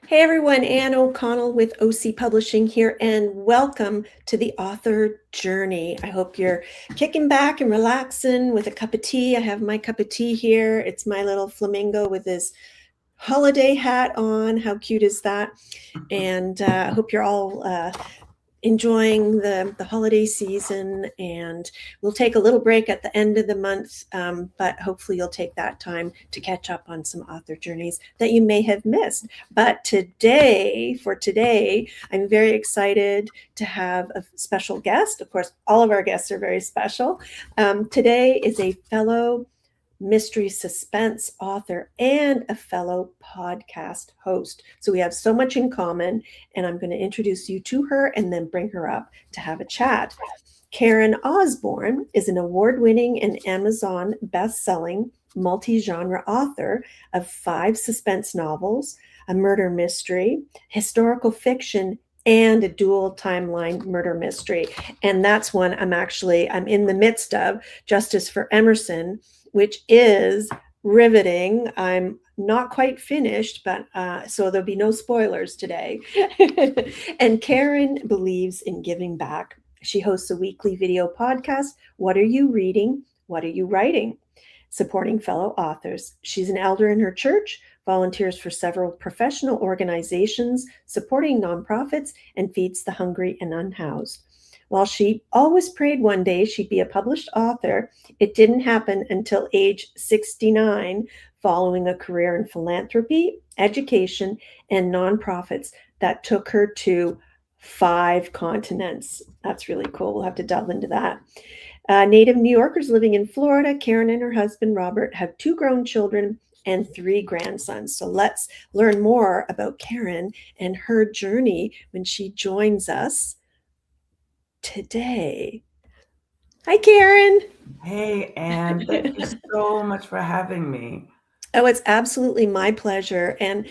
Hey everyone, Anne O'Connell with OC Publishing here, and welcome to the author journey. I hope you're kicking back and relaxing with a cup of tea. I have my cup of tea here. It's my little flamingo with his holiday hat on. How cute is that? And I hope you're all enjoying the holiday season, and we'll take a little break at the end of the month, but hopefully you'll take that time to catch up on some author journeys that you may have missed. But today, I'm very excited to have a special guest. Of course, all of our guests are very special. Today is a fellow mystery suspense author and a fellow podcast host. So we have so much in common, and I'm going to introduce you to her and then bring her up to have a chat. Karen Osborne is an award-winning and Amazon best-selling multi-genre author of 5 suspense novels, a murder mystery, historical fiction, and a dual timeline murder mystery. And that's one I'm in the midst of, Justice for Emerson, which is riveting. I'm not quite finished, but so there'll be no spoilers today. And Karen believes in giving back. She hosts a weekly video podcast, What Are You Reading? What Are You Writing? Supporting fellow authors. She's an elder in her church, volunteers for several professional organizations, supporting nonprofits, and feeds the hungry and unhoused. While she always prayed one day she'd be a published author, it didn't happen until age 69, following a career in philanthropy, education, and nonprofits that took her to 5 continents. That's really cool. We'll have to delve into that. Native New Yorkers living in Florida, Karen and her husband, Robert, have 2 grown children and 3 grandsons. So let's learn more about Karen and her journey when she joins us today. Hi, Karen. Hey, Anne, thank you so much for having me. Oh, it's absolutely my pleasure. And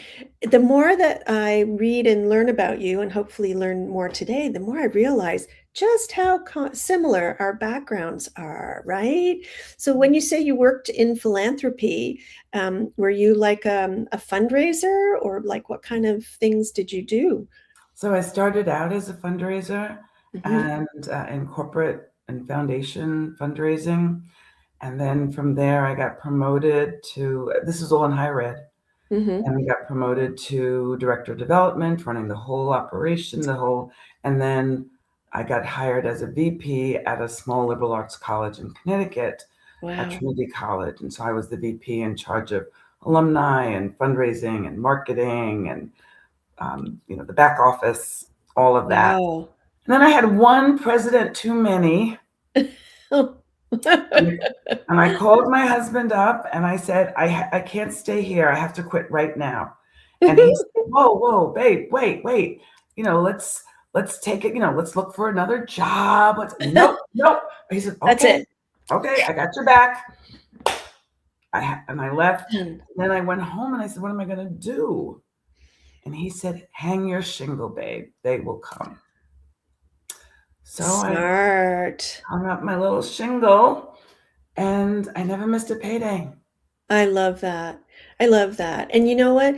the more that I read and learn about you, and hopefully learn more today, the more I realize just how similar our backgrounds are, right? So when you say you worked in philanthropy, were you like a fundraiser, or like what kind of things did you do? So I started out as a fundraiser Mm-hmm. and in corporate and foundation fundraising. And then from there, I got promoted to, this is all in higher ed, Mm-hmm. and I got promoted to director of development, running the whole operation, and then I got hired as a VP at a small liberal arts college in Connecticut, at Wow. Trinity College. And so I was the VP in charge of alumni and fundraising and marketing and the back office, all of that. Wow. And then I had one president too many. Oh. And I called my husband up and I said, I can't stay here. I have to quit right now. And he said, whoa, babe, wait. Let's take it, let's look for another job. Nope. He said, That's it. okay, I got your back. And I left. Hmm. Then I went home and I said, what am I going to do? And he said, hang your shingle, babe. They will come. So Smart. I hung up my little shingle and I never missed a payday. I love that. I love that. And you know what?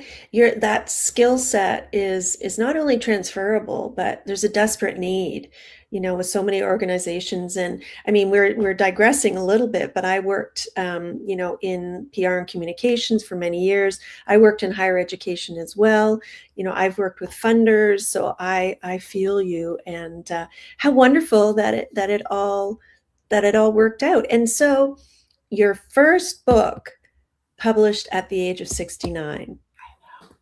That skill set is not only transferable, but there's a desperate need, with so many organizations. And I mean, we're digressing a little bit, but I worked, in PR and communications for many years. I worked in higher education as well. I've worked with funders, so I feel you. And how wonderful that it all worked out. And so, your first book published at the age of 69.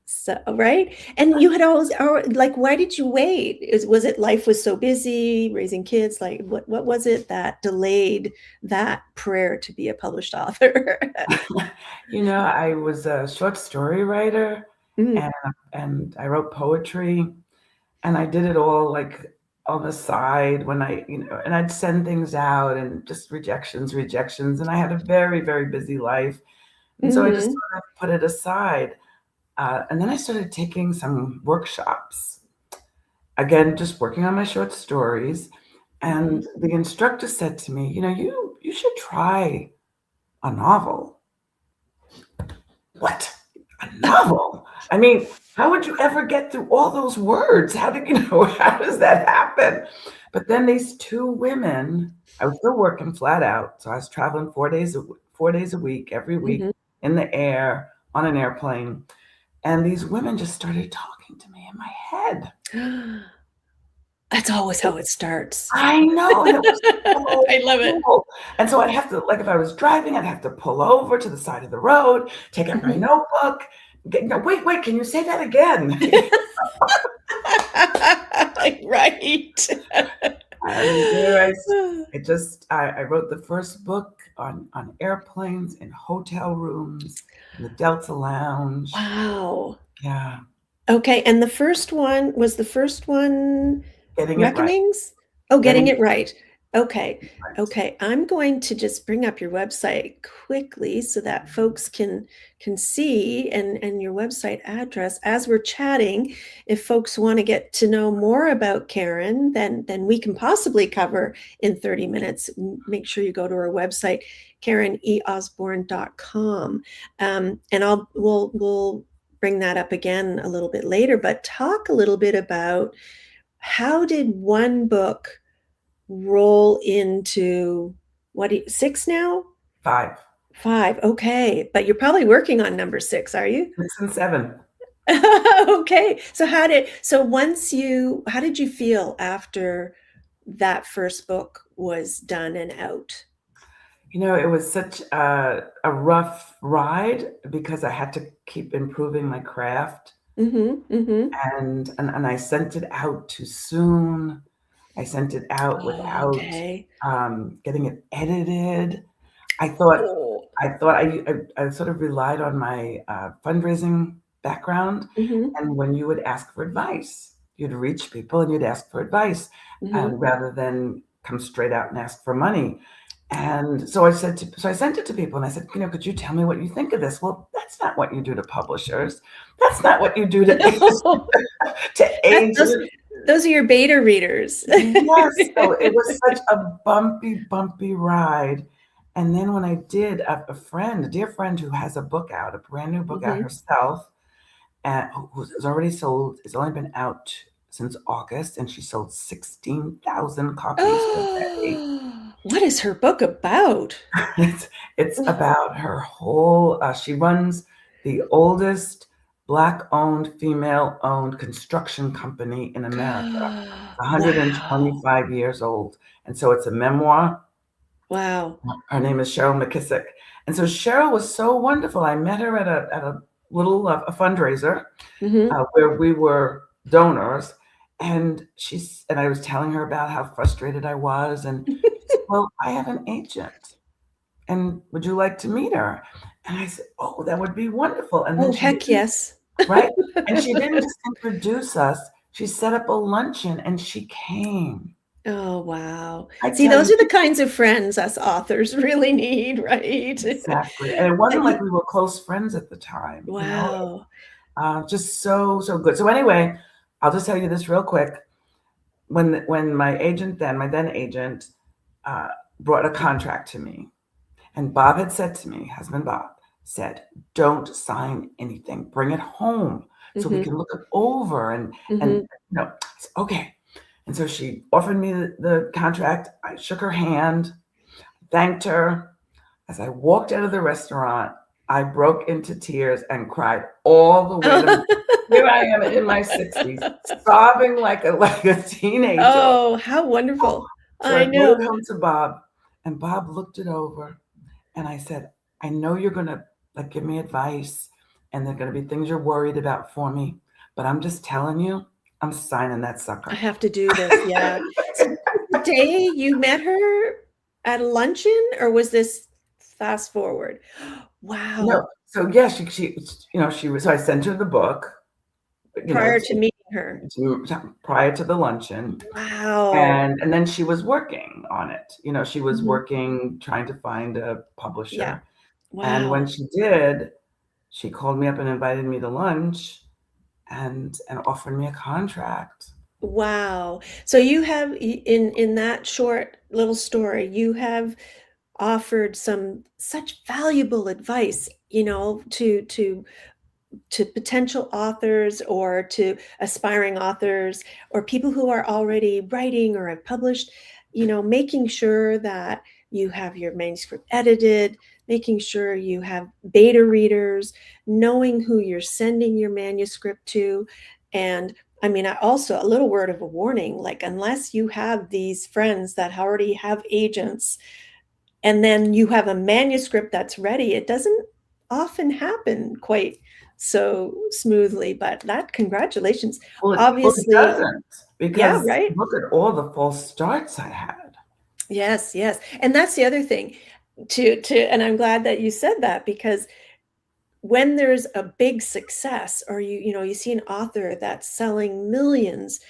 So, right? And you had always, like, why did you wait? Was it life was so busy, raising kids? Like, what was it that delayed that prayer to be a published author? I was a short story writer Mm. and I wrote poetry and I did it all like on the side when and I'd send things out and just rejections. And I had a very, very busy life. And so I just Mm-hmm. sort of put it aside. And then I started taking some workshops, again, just working on my short stories. And the instructor said to me, you should try a novel. What? A novel? I mean, how would you ever get through all those words? How did you know, how does that happen? But then these 2 women, I was still working flat out, so I was traveling 4 days a week, every week Mhm. in the air, on an airplane, and these women just started talking to me in my head. That's always how it starts. I know, and it was so I love it. cool, and so I'd have to like, if I was driving, I'd have to pull over to the side of the road, take out my Mhm. notebook, get no, "Wait, wait, can you say that again?" Right. And there I just I wrote the first book on airplanes, in hotel rooms, in the Delta Lounge. Wow. Yeah, Okay, and the first one getting it right, Reckonings? Oh, Getting getting It it Right. Okay, right. okay, I'm going to just bring up your website quickly so that folks can see and your website address as we're chatting. If folks wanna get to know more about Karen than we can possibly cover in 30 minutes, make sure you go to her website, kareneosborne.com. And we'll bring that up again a little bit later, but talk a little bit about how did one book roll into what 6 now? 5, 5. Okay. But you're probably working on number 6, are you? 6 and 7. Okay. How did you feel after that first book was done and out? You know, it was such a rough ride because I had to keep improving my craft, Mhm. Mhm. and I sent it out too soon. I sent it out Oh, without, okay. getting it edited. I thought Oh. I sort of relied on my, fundraising background, Mhm. and when you would ask for advice, you'd reach people and you'd ask for advice, Mhm. and rather than come straight out and ask for money. And so I sent it to people and I said, "You know, could you tell me what you think of this?" "Well, that's not what you do to publishers. That's not what you do to to Those agents." those are your beta readers. Yes, so it was such a bumpy, bumpy ride, and then when I did, a dear friend who has a book out, a brand new book out Mhm. herself, and who's already sold, it's only been out since August, and she sold 16,000 copies already. What is her book about? It's about her whole, she runs the oldest Black-owned, female-owned construction company in America. Wow. 125 years old, and so it's a memoir. Wow. Her name is Cheryl McKissick, and so Cheryl was so wonderful. I met her at a little, a fundraiser, Mhm. where we were donors, and I was telling her about how frustrated I was, and she said, "Well, I have an agent, and would you like to meet her?" And I said, "Oh, that would be wonderful," and then Oh, she heck didn't. yes. Right? And she didn't just introduce us, she set up a luncheon, and she came. Oh, wow. I See, tell those you. are the kinds of friends us authors really need, right? Exactly, and it But wasn't like you we were close friends at the time, you know? wow. Just so, so good. So anyway, I'll just tell you this real quick. When my then agent, uh, brought a contract to me, and Bob had said to me, husband Bob, said, "Don't sign anything. Bring it home so we Mhm. can look it over," and, Mhm. I said, "Okay." And so she offered me the contract. I shook her hand, thanked her. As I walked out of the restaurant, I broke into tears and cried all the way to. Here I am in my 60s, sobbing like a teenager. Oh, how wonderful. So I I brought know. it home to Bob, and Bob looked it over, and I said, "I know you're gonna, like, give me advice, and there are gonna be things you're worried about for me, but I'm just telling you, I'm signing that I sucker." have to do this, yeah. So this is the day you met her at a luncheon, or was this fast forward? Wow, No, so yeah, she was, so I sent her the book, you know, prior to meeting her. prior to the luncheon, Wow. and then she was working on it. You know, she was Mhm. working, trying to find a Yeah. publisher, and when Wow. she did, she called me up and invited me to lunch and offered me a contract. Wow. So you have in that short little story, you have offered some such valuable advice, to to potential authors or to aspiring authors or people who are already writing or have published, making sure that you have your manuscript edited, making sure you have beta readers, knowing who you're sending your manuscript to. And I mean, I also, a little word of a warning, like, unless you have these friends that already have agents and then you have a manuscript that's ready, it doesn't often happen quite so smoothly. But that, congratulations. Well, it Obviously, doesn't, yeah, because right. look at all the false starts I had. Yes, yes. And that's the other thing and I'm glad that you said that, because when there's a big success, or you see an author that's selling millions,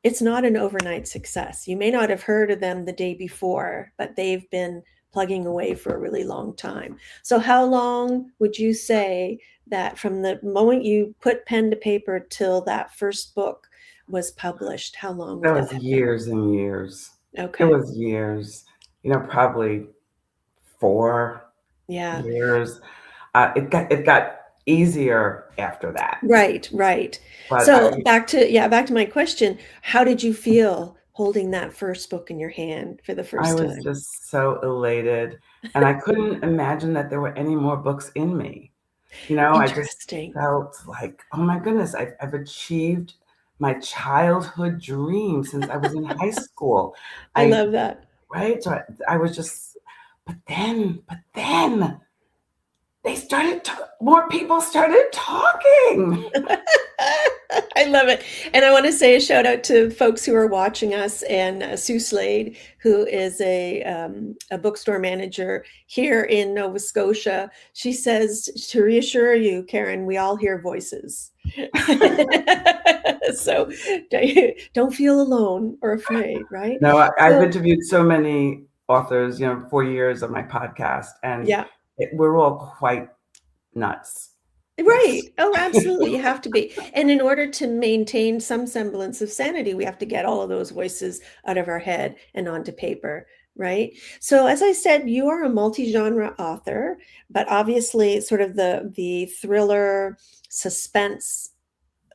it's not an overnight success. You may not have heard of them the day before, but they've been plugging away for a really long time. So how long would you say that from the moment you put pen to paper till that first book was published, how long That would that was have been? years and years. It Okay. was years, probably 4 Yeah. years. It got easier after that, Right, right. but So back to my question, how did you feel holding that first book in your hand for the I first was time? just so elated, and I couldn't imagine that there were any more books in me. I just Interesting. felt like, "Oh my goodness, I've achieved my childhood dream since I was in high school." I I love that. Right? So I was just, but then more people started talking. I love it. And I want to say a shout out to folks who are watching us, and Sue Slade, who is a bookstore manager here in Nova Scotia. She says, to reassure you, Karen, we all hear voices. So don't feel alone or afraid, right? No, I've So, interviewed so many authors, 4 years of my podcast, and yeah. we're all quite nuts. Yes. Right. Oh, absolutely. You have to be. And in order to maintain some semblance of sanity, we have to get all of those voices out of our head and onto paper, right? So, as I said, you are a multi-genre author, but obviously sort of the thriller, suspense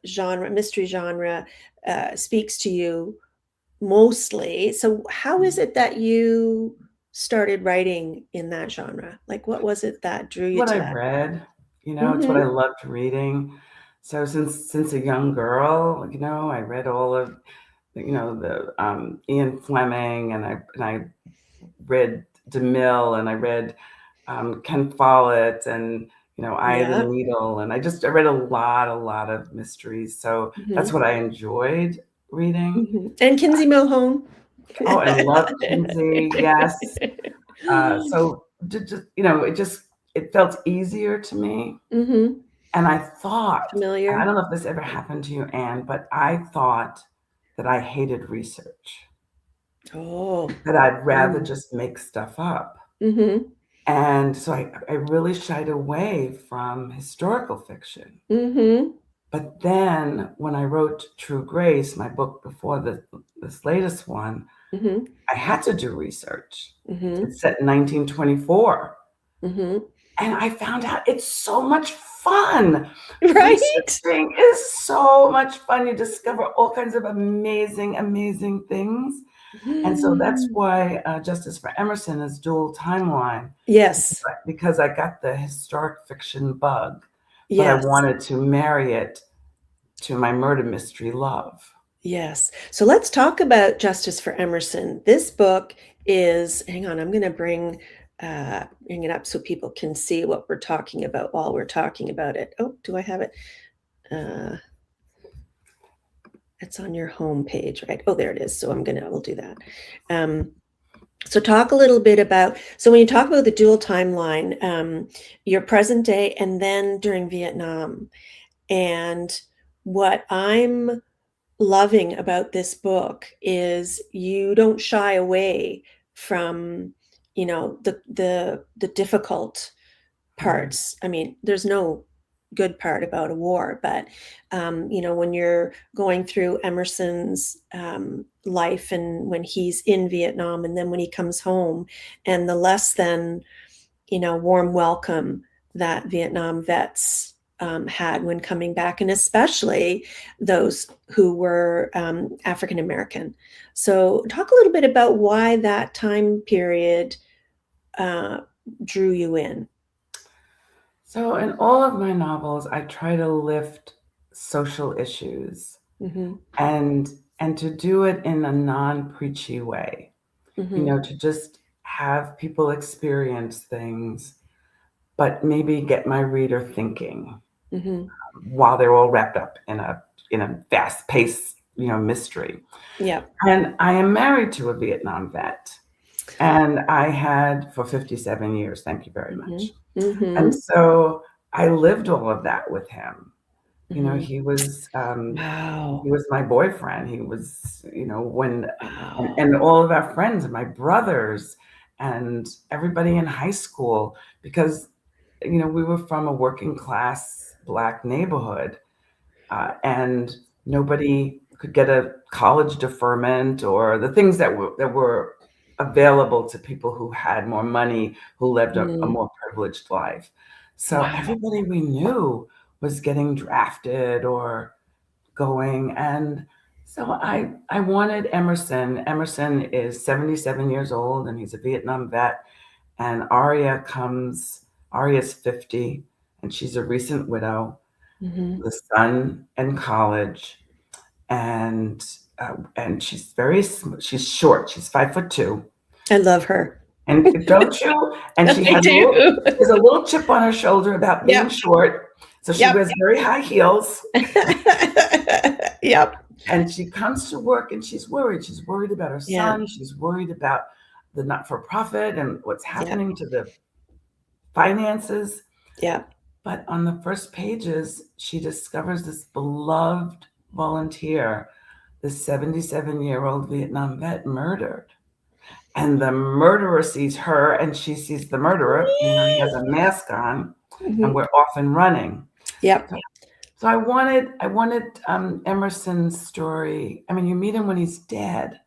genre, mystery genre speaks to you mostly. So, how is it that you started writing in that genre? Like, what was it that drew you What to I that? read, it's what I Mm-hmm. loved reading. So since a young girl, I read all of, the Ian Fleming, and I read DeMille, and I read Ken Follett, and Eye of the Yeah. Needle, and I read a lot of mysteries. So that's Mm-hmm. what I enjoyed reading. Mhm. And Kinsey Mohone. Oh, and love Kinsey, yes. So it felt easier to me. Mhm. And I thought, and I Familiar. don't know if this ever happened to you, Anne, but I thought that I hated research, Oh. that I'd rather Mm. just make stuff up. Mhm. And so I really shied away from historical fiction. Mhm. But then when I wrote True Grace, my book before this latest one, Mhm. I had to do research. Mhm. It's set in 1924. Mhm. And I found out it's so much fun. Right? Researching is so much fun. You discover all kinds of amazing, amazing things. And so that's Mm. why Justice for Emerson is dual timeline, Yes. because I got the historic fiction bug, but I Yes. wanted to marry it to my murder mystery love. Yes. So let's talk about Justice for Emerson. This book is, hang on, I'm going to bring it up so people can see what we're talking about while we're talking about it. Oh, do I have it? Uh, it's on your home page, right? Oh, there it is. So we'll do that. Um, so talk a little bit about, so when you talk about the dual timeline, your present day and then during Vietnam, and what I'm loving about this book is you don't shy away from, the difficult Mhm. parts. I mean, there's no good part about a war, but when you're going through Emerson's life and when he's in Vietnam and then when he comes home and the less than warm welcome that Vietnam vets had when coming back, and especially those who were African American. So, talk a little bit about why that time period uh, drew you in. So, in all of my novels, I try to lift social issues Mm-hmm. and to do it in a non-preachy way. Mm-hmm. To just have people experience things, but maybe get my reader thinking Mm-hmm. while they're all wrapped up in a fast-paced, mystery. Yeah. And I am married to a Vietnam vet, and I had for 57 years. Thank you very Mm-hmm. much. And Mm-hmm. so I lived all of that with him. Mm-hmm. He Wow. was my boyfriend. He was, when Wow. and all of our friends and my brothers and everybody in high school, because we were from a working class Black neighborhood, and nobody could get a college deferment or the things that were available to people who had more money, who lived a Mm. more privileged life. So Wow. everybody we knew was getting drafted or going. And so I wanted Emerson. Emerson is 77 years old and he's a Vietnam vet. And Aria's 50 and she's a recent widow, Mm-hmm. the son in college, and she's short. She's 5'2". I love her. And don't you? And she I has do. a little chip on her shoulder about being Yep. short. So she Yep. wears very high heels. Yep. And she comes to work and she's worried. She's worried about her Yeah. son. She's worried about the not-for-profit and what's Yep. happening to the finances. Yep. But on the first pages, she discovers this beloved volunteer, this 77-year-old Vietnam vet murdered. And the murderer sees her and she sees the murderer. He has a mask on and Mhm. we're off and running. Yep. So I wanted Emerson's story. I mean, you meet him when he's dead,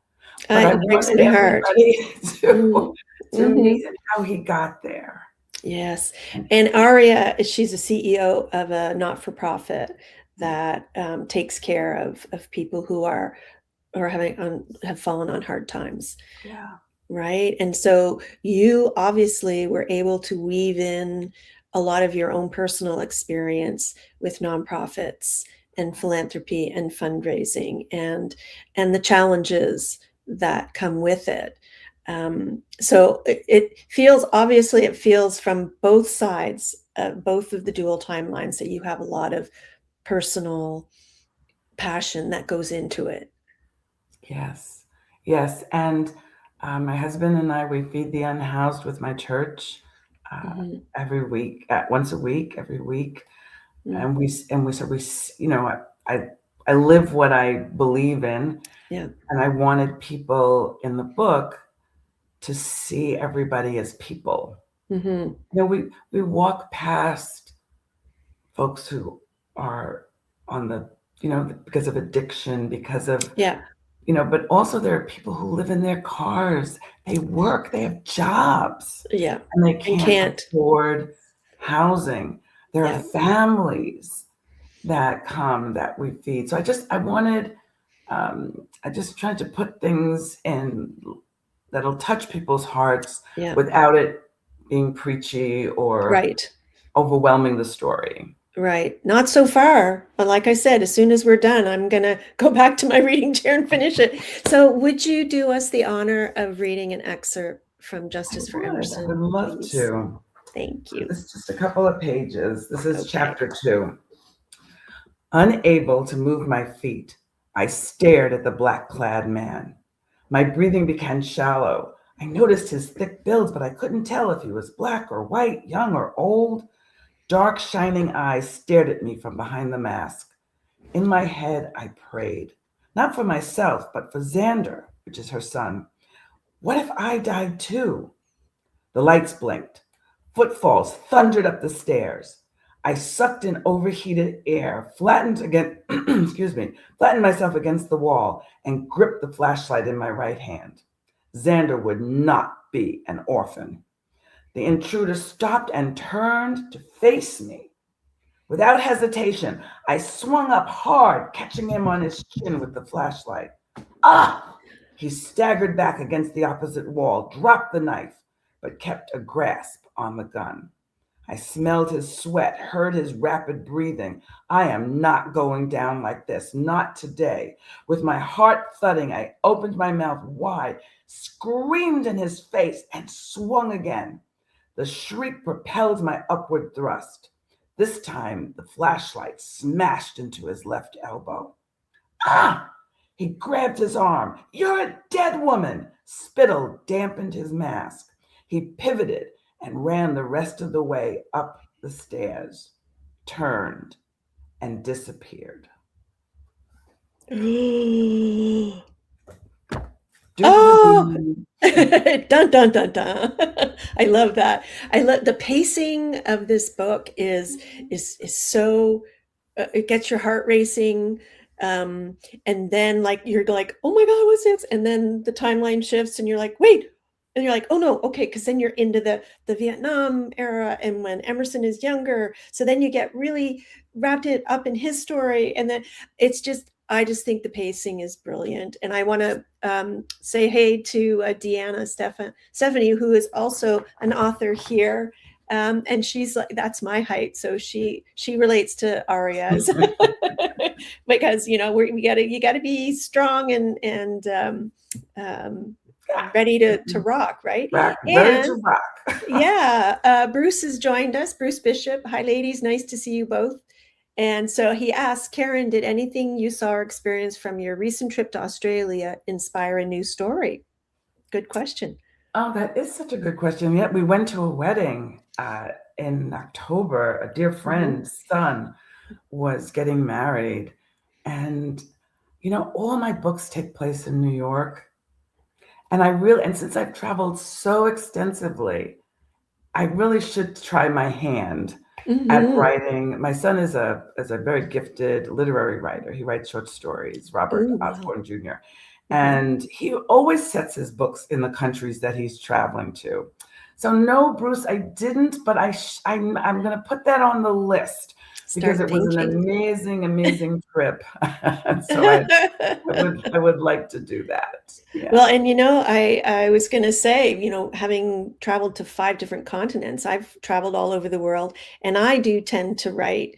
but I It breaks wanted my heart. everybody Mm. to Mhm. meet how he got there. Yes. And Aria, she's a CEO of a not-for-profit that takes care of people who are or having have fallen on hard times. Yeah. Right. And so you obviously were able to weave in a lot of your own personal experience with nonprofits and philanthropy and fundraising and the challenges that come with it. So it feels obviously it feels from both sides, both of the dual timelines that you have a lot of personal passion that goes into it. Yes. Yes. And my husband and I, we feed the unhoused with my church Hmm. every week, once a week, every week. Mm. And I live what I believe in. Yeah. And I wanted people in the book to see everybody as people. Hmm. We walk past folks who are on the, because of addiction, because of, Yeah. but also there are people who live in their cars. They work, they have jobs, Yeah. and they And can't can't. afford housing. There are Yeah. families that come that we feed. So I just tried to put things in that'll touch people's hearts Yeah. without it being preachy or Right. overwhelming the story. Right. Not so far. But like I said, as soon as we're done, I'm going to go back to my reading chair and finish it. So, would you do us the honor of reading an excerpt from Justice for I would Emerson, love please? to. Thank you. This is just a couple of pages. This is Okay. chapter 2. Unable to move my feet, I stared at the black-clad man. My breathing became shallow. I noticed his thick build, but I couldn't tell if he was black or white, young or old. Dark, shining eyes stared at me from behind the mask. In my head, I prayed, not for myself, but for Xander, which is her son. What if I died too? The lights blinked. Footfalls thundered up the stairs. I sucked in overheated air, flattened myself against the wall, and gripped the flashlight in my right hand. Xander would not be an orphan. The intruder stopped and turned to face me. Without hesitation, I swung up hard, catching him on his chin with the flashlight. Ah! He staggered back against the opposite wall, dropped the knife, but kept a grasp on the gun. I smelled his sweat, heard his rapid breathing. I am not going down like this, not today. With my heart thudding, I opened my mouth wide, screamed in his face, and swung again. The shriek propelled my upward thrust. This time, the flashlight smashed into his left elbow. Ah! He grabbed his arm. You're a dead woman. Spittle dampened his mask. He pivoted and ran the rest of the way up the stairs, turned, and disappeared. Oh, dun dun dun dun. I love that. I love the pacing of this book is so it gets your heart racing. And then like you're like, oh my God, what's this? And then the timeline shifts and you're like, wait. And you're like, oh no, okay, because then you're into the Vietnam era and when Emerson is younger. So then you get really wrapped it up in his story. And then I just think the pacing is brilliant. And I want to say hey to Deanna Stephanie, who is also an author here. And she's like, that's my height. So she relates to Aria's because, you know, you gotta be strong and ready to rock, right? Ready to And rock. yeah, Bruce has joined us. Bruce Bishop. Hi, ladies. Nice to see you both. And so he asked, Karen, did anything you saw or experienced from your recent trip to Australia inspire a new story? Good question. Oh, that is such a good question. Yet we went to a wedding in October. A dear friend's son was getting married. And, you know, all my books take place in New York. And since I've traveled so extensively, I really should try my hand at writing. My son is a very gifted literary writer. He writes short stories, Robert Ooh, wow. Osborne Jr. And he always sets his books in the countries that he's traveling to. So no, Bruce, I didn't, but I'm going to put that on the list because it was an amazing trip. So I would like to do that. Yeah. Well, and you know, I was going to say, you know, having traveled to 5 different continents, I've traveled all over the world, and I do tend to write.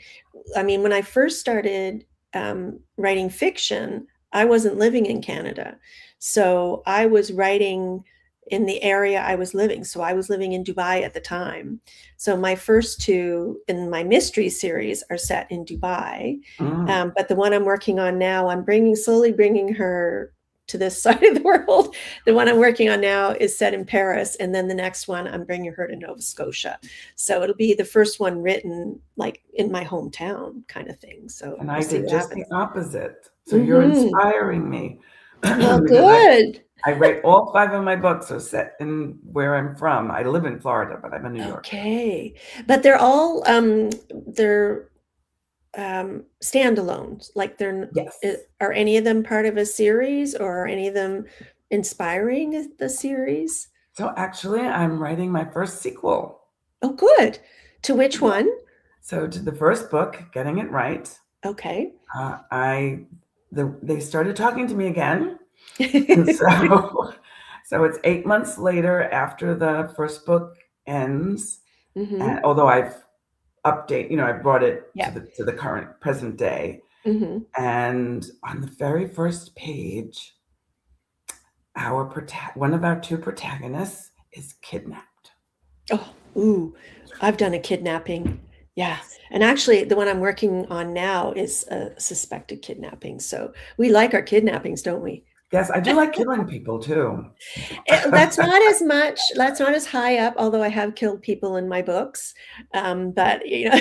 I mean, when I first started writing fiction, I wasn't living in Canada. So I was writing in the area I was living. So I was living in Dubai at the time. So my first 2 in my mystery series are set in Dubai. But the one I'm working on now, slowly bringing her to this side of the world. The one I'm working on now is set in Paris. And then the next one, I'm bringing her to Nova Scotia. So it'll be the first one written like in my hometown kind of thing. So and we'll I did just the opposite. So you're inspiring me. Well, good. I write all 5 of my books are set in where I'm from. I live in Florida, but I'm in New York. Okay. But they're all they're standalones. Like Yes. Are any of them part of a series or are any of them inspiring the series? So actually, I'm writing my first sequel. Oh, good. To which one? So to the first book, Getting It Right. Okay. They started talking to me again. So it's 8 months later after the first book ends. And although I've I brought it to the current present day. And on the very first page, one of our 2 protagonists is kidnapped. Oh, ooh, I've done a kidnapping. Yeah. And actually, the one I'm working on now is a suspected kidnapping. So we like our kidnappings, don't we? Yes, I do like killing people too. That's not as high up, although I have killed people in my books. But you know,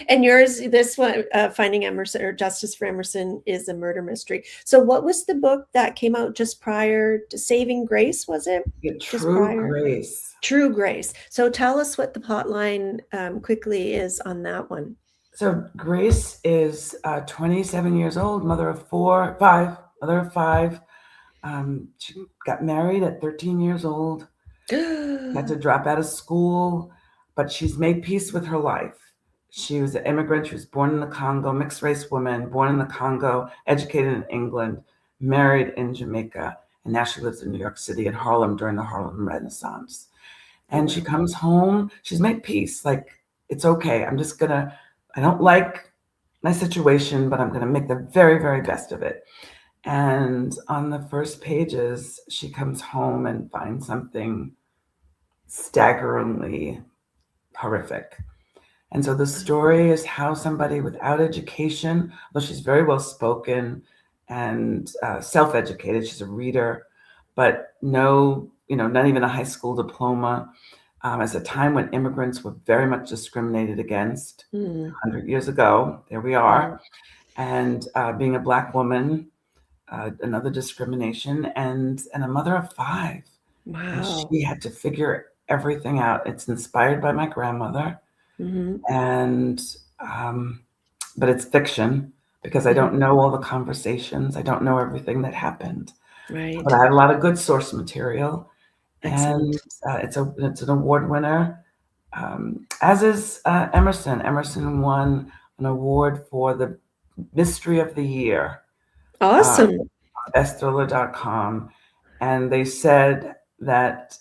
and yours, this one, Finding Emerson or Justice for Emerson, is a murder mystery. So what was the book that came out just prior to Saving Grace, was it? Yeah, True Grace. True Grace. So tell us what the plot line quickly is on that one. So Grace is 27 years old, mother of 5. She got married at 13 years old, had to drop out of school, but she's made peace with her life. She was an immigrant. She was born in the Congo, mixed race woman, born in the Congo, educated in England, married in Jamaica, and now she lives in New York City in Harlem during the Harlem Renaissance. Oh, And she wow. comes home. She's made peace. Like, it's okay. I don't like my situation, but I'm going to make the very, very best of it. And on the first pages, she comes home and finds something staggeringly horrific. And so the story is how somebody without education, though she's very well spoken and self-educated, she's a reader, but no, not even a high school diploma. As a time when immigrants were very much discriminated against Mm, 100 years ago, there we mm. are. And being a Black woman, another discrimination, and a mother of 5. And Wow. she had to figure everything out. It's inspired by my grandmother, Hmm. and but it's fiction because I Hmm. don't know all the conversations. I don't know everything that happened, but Right. I have a lot of good source material, and Excellent. it's an award winner, as is Emerson. Emerson won an award for the mystery of the year, uh, Awesome. bestthriller.com, and they said that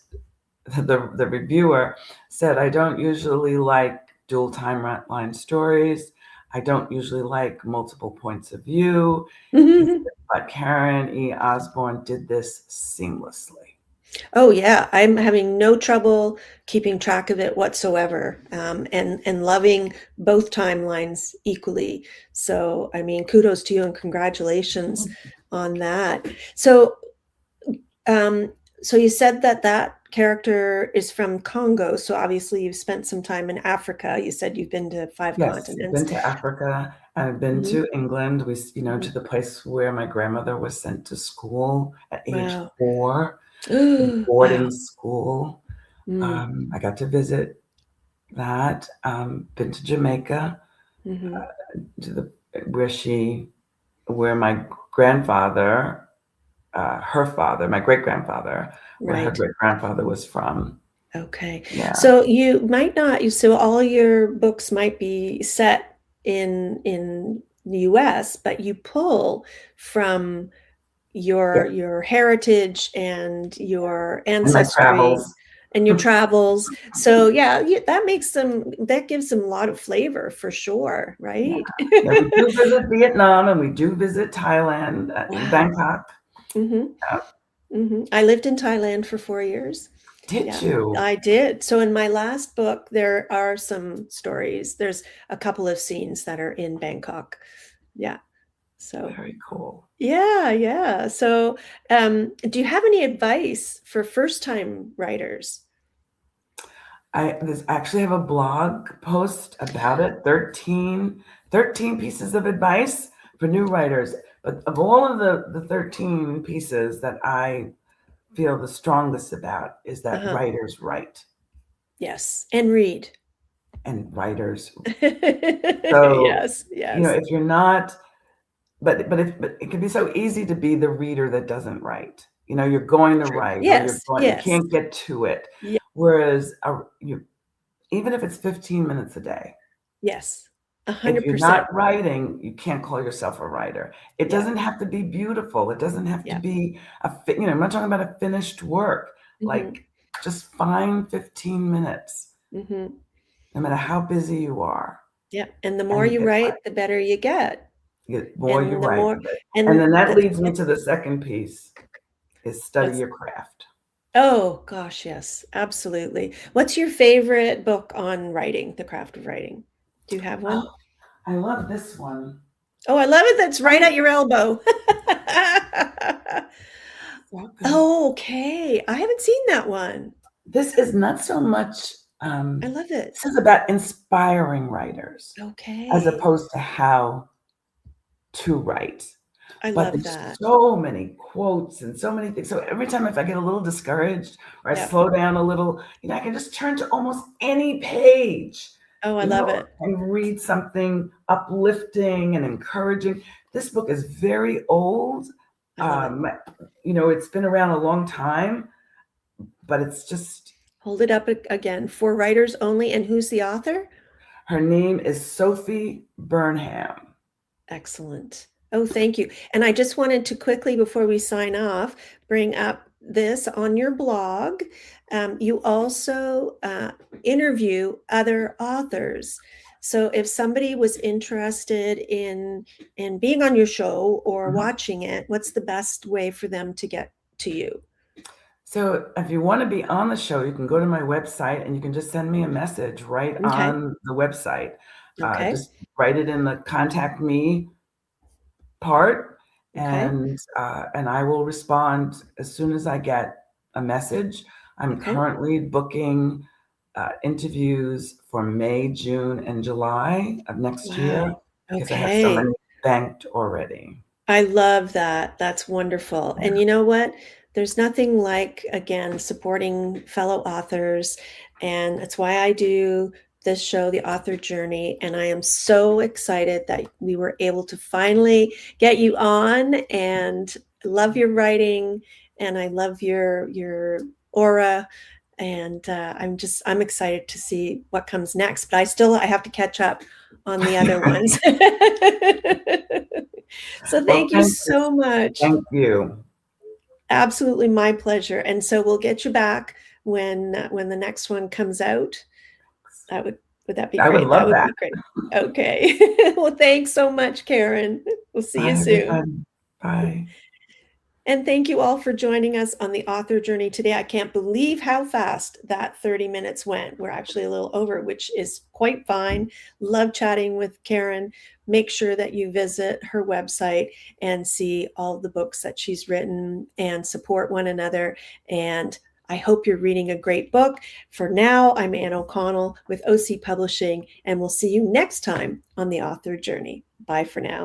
the reviewer said, I don't usually like dual timeline stories. I don't usually like multiple points of view. He said, but Karen E. Osborne did this seamlessly. Oh yeah, I'm having no trouble keeping track of it whatsoever, and loving both timelines equally. So, I mean, kudos to you and congratulations on that. So, um, so you said that that character is from Congo. So obviously you've spent some time in Africa. You said you've been to 5 Yes, I've continents. been to Africa. I've been Hmm. to England. To Hmm. the place where my grandmother was sent to school at age Wow. 4, Wow. boarding school. Mm. I got to visit that. Been to Jamaica, Hmm. to the where my grandfather, her father, my great grandfather, where her Right. great grandfather was from. Okay. Yeah. So you might not, so all your books might be set in the US, but you pull from Yeah. your heritage and your And my ancestry travels. and your travels. So yeah, that makes them, that gives them a lot of flavor for sure, Yeah. right? Yeah, we do visit Vietnam and we do visit Thailand, in Wow. Bangkok. Hmm. Uh, Hmm. I lived in Thailand for 4 years. did Yeah, you? I did. So in my last book, there are some stories. There's a couple of scenes that are in Bangkok. Yeah. So Very cool. yeah, yeah. So do you have any advice for first-time writers? I actually have a blog post about it, 13 pieces of advice for new writers. But of all of the 13 pieces that I feel the strongest about is that Uh-huh. writers write Yes. And read. and writers. So, Yes, yes. if you're not, but it can be so easy to be the reader that doesn't write. You're going to True. write or Yes, you yes. can't get to it. Ye Whereas even if it's 15 minutes a day, yes. if you're 100%. not writing, you can't call yourself a writer. It Yeah, doesn't have to be beautiful. It doesn't have to yeah. be I'm not talking about a finished work. Mhm, Like, just find 15 minutes, mhm. no matter how busy you are, Yeah, and the more and you get write, the better you get. more you And the write. more And and then that the leads me to the second piece, is study what's your craft. oh gosh, yes, absolutely. What's your favorite book on writing, the craft of writing? Do you have one? Oh, I love this one. Oh, I love it. That's right Oh, at your elbow. so good. Oh, okay. I haven't seen that one. This is not so much, I love it. this is about inspiring writers as Okay. opposed to how to write. I But love there's that. so many quotes and so many things. So every time if I get a little discouraged or I Yeah. slow down a little, I can just turn to almost any page, Oh, I love it. and read something uplifting and encouraging. This book is very old. I love it. It's been around a long time, but it's just Hold it up again. For writers only. And who's the author? Her name is Sophie Burnham. Excellent. Oh, thank you. And I just wanted to quickly, before we sign off, bring up this on your blog. You also interview other authors. So if somebody was interested in being on your show or watching it, what's the best way for them to get to you? So if you want to be on the show, you can go to my website and you can just send me a message right Okay. on the website. Okay. Just write it in the contact me part, Okay. and I will respond as soon as I get a message. I'm Okay. currently booking interviews for May, June, and July of next year Wow. because I have so Okay. many banked already. I love that. That's wonderful. And you know what? There's nothing like, again, supporting fellow authors. And that's why I do this show, The Author Journey. And I am so excited that we were able to finally get you on. And I love your writing, and I love your aura. And I'm excited to see what comes next. But I have to catch up on the other ones. So Well, thank you so much. thank you. Absolutely my pleasure. And so we'll get you back when the next one comes out. Would that be I would great? That love would that. be great. Okay. Well, thanks so much, Karen. We'll see you Bye, soon. everybody. Bye. And thank you all for joining us on the author journey today. I can't believe how fast that 30 minutes went. We're actually a little over, which is quite fine. Love chatting with Karen. Make sure that you visit her website and see all the books that she's written and support one another. And I hope you're reading a great book. For now, I'm Ann O'Connell with OC Publishing, and we'll see you next time on the author journey. Bye for now.